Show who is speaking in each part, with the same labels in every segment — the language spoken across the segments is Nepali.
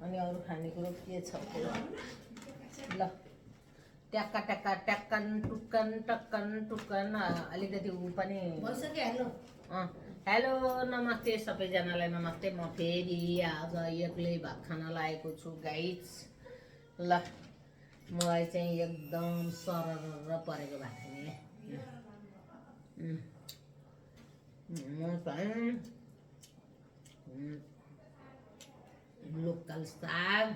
Speaker 1: अनि अरू खानेकुरो के छ ल ट्याक्का ट्याक्का ट्याक्कन टुक्कन टक्कन टुक्कन अलिकति ऊ पनि
Speaker 2: भइसक्यो।
Speaker 1: हेलो नमस्ते सबैजनालाई नमस्ते। म फेरि आज एक्लै भात खान लागेको छु गाइस। ल मलाई चाहिँ एकदम सरर परेको भात खाने म चाहिँ लोकल साग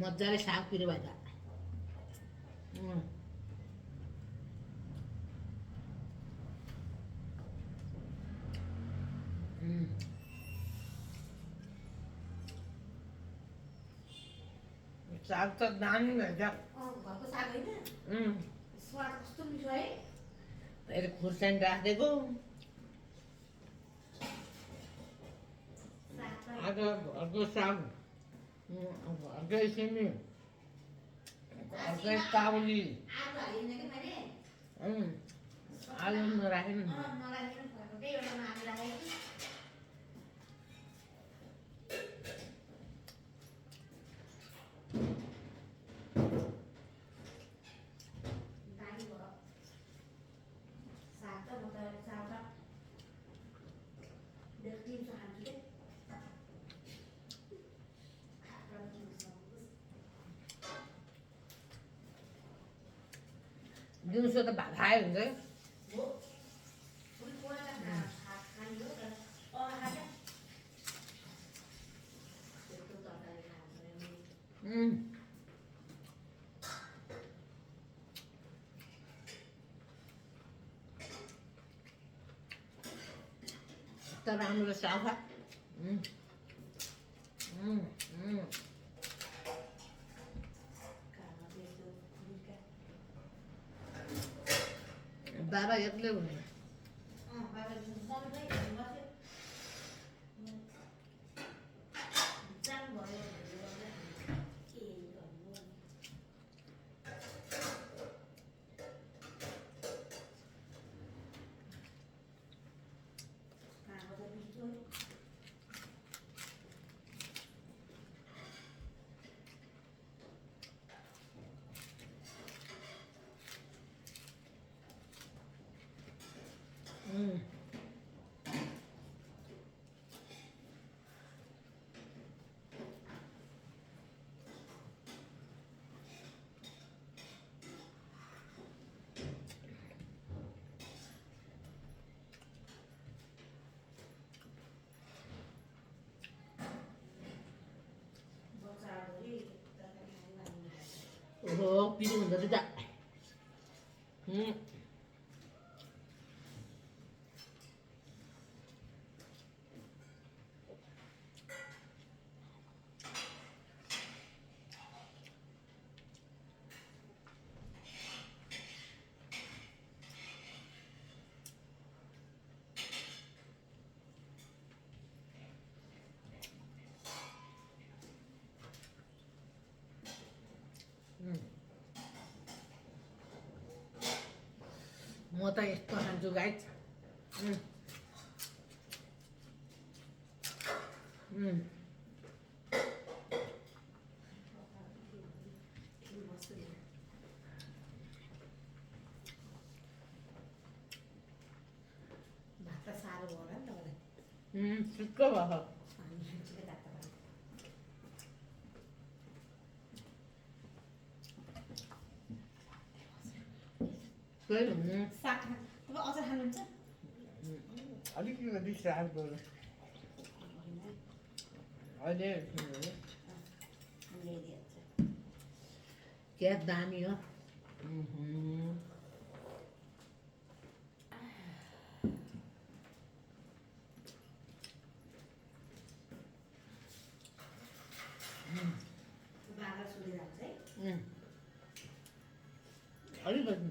Speaker 1: मजाले साग पिरो भए त साग त दामी भएछ।
Speaker 2: घरको साग होइन स्वाद कस्तो मिठो है।
Speaker 1: अहिले खुर्सानी राखिदिएको आज घरको साग घरकै सिमी घरकै काउली आलु नराखेन। दिउँसो त भात खायो हुन्छ। तर राम्रो साग बाबा एक्लै हुने ओहो पिरो हुँदो रहेछ। म त यस्तो खान्छु गाइस। भात साग छिटो भयो
Speaker 2: छिटो तातो भयो।
Speaker 1: त्यही भन्नु
Speaker 2: साग खा तपाईँ अचार खानुहुन्छ?
Speaker 1: अलिकति साग गरौँ अहिले
Speaker 2: ल्याइदिइहाल्छ।
Speaker 1: क्या दामी हो
Speaker 2: बाँदर सुतेर जान्छ है।
Speaker 1: अलिकति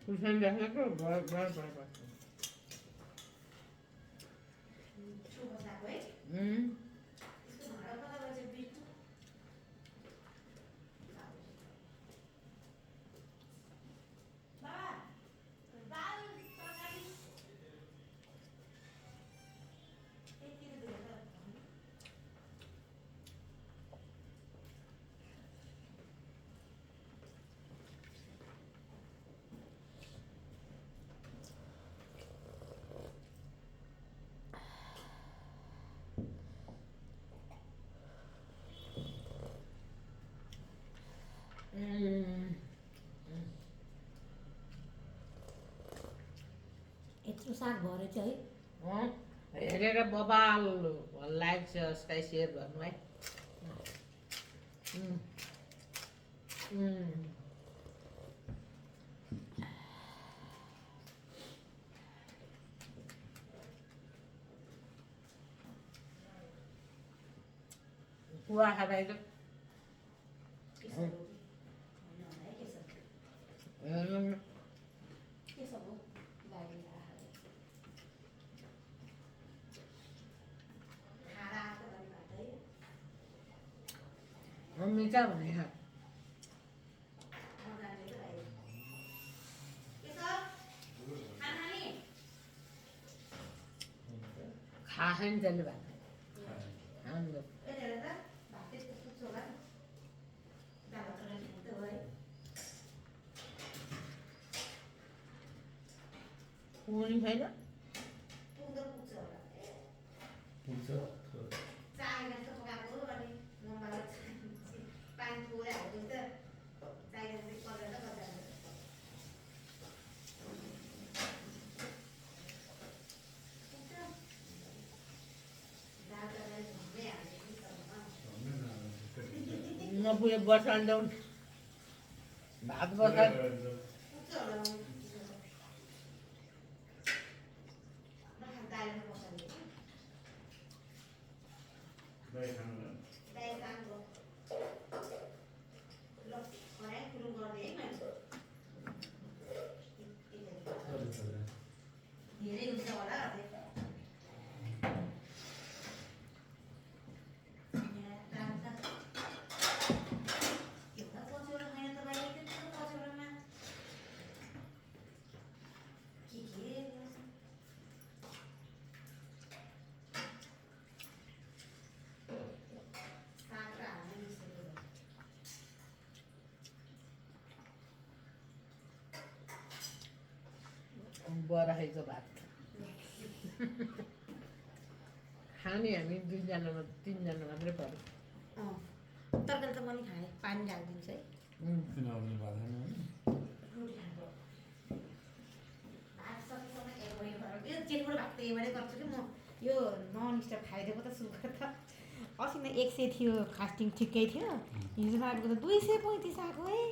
Speaker 1: खुर्सानी राखेको भयो भयो भयो भयो
Speaker 2: छो बसाएको है।
Speaker 1: उम्,
Speaker 2: यसको भाँडा कता रहेछ बिर्को? बाबा दाल तरकारी यति त धेरै त यत्रो साग भयो रहेछ है।
Speaker 1: हेरेर बबाल लाइक सब्सक्राइब सेयर गर्नु है कुवा खाँदा
Speaker 2: केसर हो कि? होइन होला है केसर। केसर हो बाहिर राखेर। खाना आएको भने भात है।
Speaker 1: मिठा भने
Speaker 2: मजाले त भाइ। केसर खाना नि?
Speaker 1: खाएँ नि त्यसले भात हाम्रो
Speaker 2: ए धेरै त भात त्यस्तो पुग्छ होला नि। दाल भात तरकारी खान्छ हो है।
Speaker 1: पुग्नु छैन
Speaker 2: पुग्छ होला।
Speaker 3: हुन्छ
Speaker 2: चाय जस्तो पकाएको अनि मम्माले पानी पुरा हाल्यो भने त चाय जस्तै पकाएर त गजाल्छ। पुग्छ। दाल तरकारी झम्मै हाल्यो कि तलमा।
Speaker 1: नपुगे बसाल्नु जाउँ भात बसाल
Speaker 2: पुग्छ होला मम्मी। नखाने दालमा बसाल्यो कि। दाल खानु ल खरायो कुरुम गरिदिएँ है मैले। धेरै हुन्छ होला अझै। यहाँ दाल त एउटा पचौडा खाएन त बाहिर त्यत्रो पचौडामा के ल्याउँछ? साग र हाल्नु मिसेको भयो।
Speaker 1: बराखेको भात खाने हामी दुईजना तिनजना मात्रै पऱ्यो
Speaker 2: तरकारी त म नि खाएँ पानी ढालिदिन्छु है।
Speaker 3: किनभने बाधन
Speaker 2: रोटी खाएको भात सकेसम्म एभोइड गरेर यो जेठबाट भात त एभोइडै गर्छु कि म। यो नन स्टप खाइदिएको त सुगर त अस्ति न 100 थियो फास्टिङ ठिकै थियो। हिजो आएको त 235 आएको है।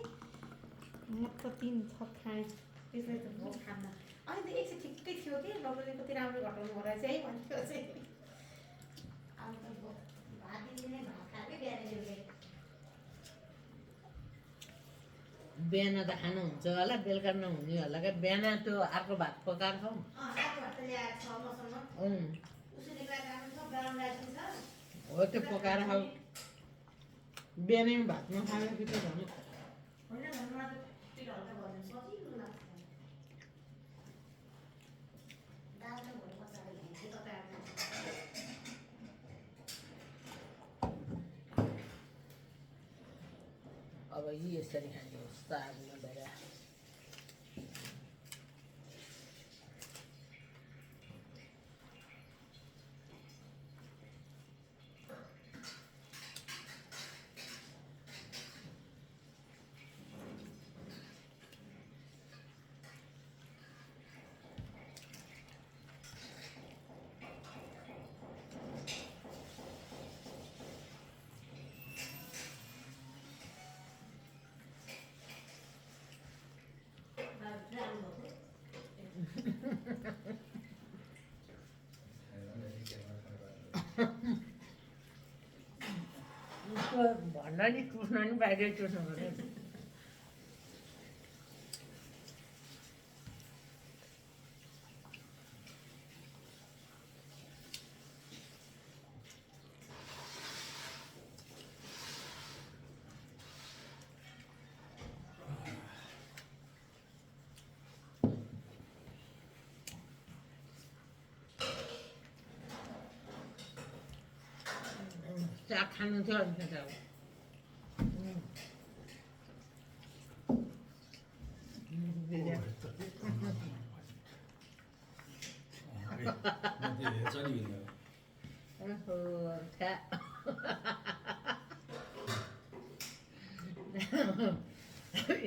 Speaker 2: म त 3 छक खाएँ त्यसले त म खान्न। अनि त 100 ठिकै थियो कि डक्टरले कति राम्रो घटाउनु हो रहेछ है भन्थ्यो चाहिँ। अब त भात दिने भात खाएकै बिहान बेलुकै।
Speaker 1: बिहान त खानुहुन्छ होला बेलुका नहुने होला क्या बिहान त्यो अर्को भात पकाएर खाउँ
Speaker 2: अर्को भात त ल्याएको छ मसँग। उसिनेको राख्नु छ ब्राउन राइस पनि छ।
Speaker 1: हो त्यो पकाएर खाऊ बिहानै भात नखाएर कि त झन्
Speaker 2: होइन घरमा त पेट हल्का भयो भने सजिलो लाग्छ। दाल त भोलि बसाएर ल्याएँ तताएर
Speaker 1: अब यी यसरी खाने हो साग नभएर भन्दा नि चुस्न नि बाहिरै चुस्नु पर्यो साग खानु थियो अन्त त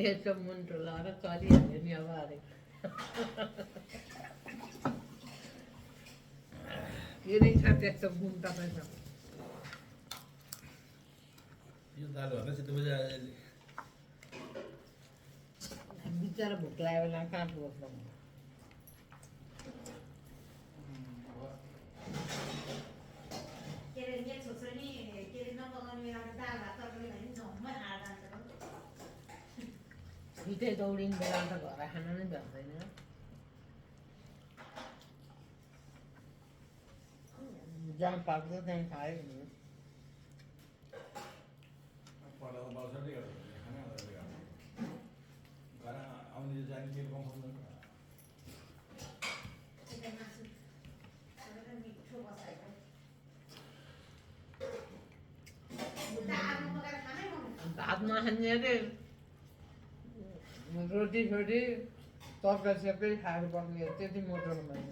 Speaker 1: यसो मुन्टो लगाएर चलिहाल्यो नि अब अरे के नै छ त्यस्तो गुण तपाईँसँग
Speaker 3: यो दाल भन्दा चाहिँ तपाईँ
Speaker 1: बिचरा भोक लाग्यो बेला कहाँ बस्नु
Speaker 2: के अरे मेरो छोरी नि के अरे नपकाउने बेलामा दाल भात तरकारी भने झम्मै हार जान्छ
Speaker 1: छिटै दौडिने बेला त घर खाना नै भ्याउँदैन जहाँ पाक्छ त्यहाँ खायो भने
Speaker 3: घर आउने जाने के पाउँछ
Speaker 2: मासु मिठो बसाएको आलु पकाएर खानै मन
Speaker 1: भात नखाने अरे रोटी सोटी तरकारी सबै खाएर बस्ने त्यति मोटो हुँदैन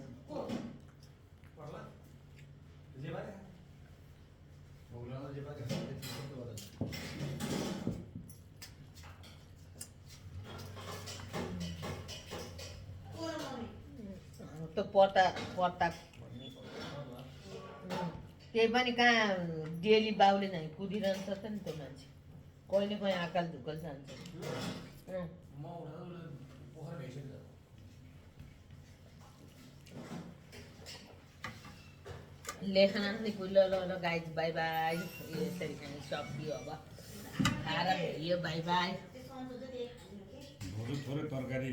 Speaker 1: त्यो पत्ता पत्ता त्यही पनि कहाँ डेली बाउले झैँ कुदिरहन्छ त नि त्यो मान्छे कहिले कहीँ आकाल धुकल जान्छ लेखना ल ल गाइज बाई बाई यसरी खाने सक्यो अब खाएर भइयो बाई बाई
Speaker 3: थोरै तरकारी